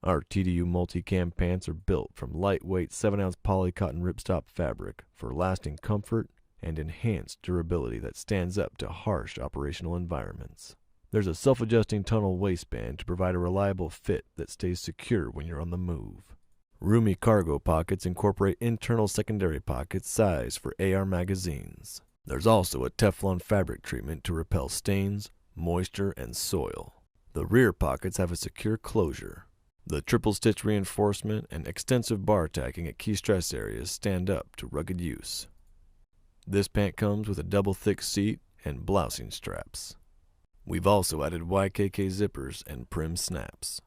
Our TDU multicam pants are built from lightweight 7-ounce polycotton ripstop fabric for lasting comfort and enhanced durability that stands up to harsh operational environments. There's a self-adjusting tunnel waistband to provide a reliable fit that stays secure when you're on the move. Roomy cargo pockets incorporate internal secondary pockets sized for AR magazines. There's also a Teflon fabric treatment to repel stains, moisture, and soil. The rear pockets have a secure closure. The triple stitch reinforcement and extensive bar tacking at key stress areas stand up to rugged use. This pant comes with a double thick seat and blousing straps. We've also added YKK zippers and prim snaps.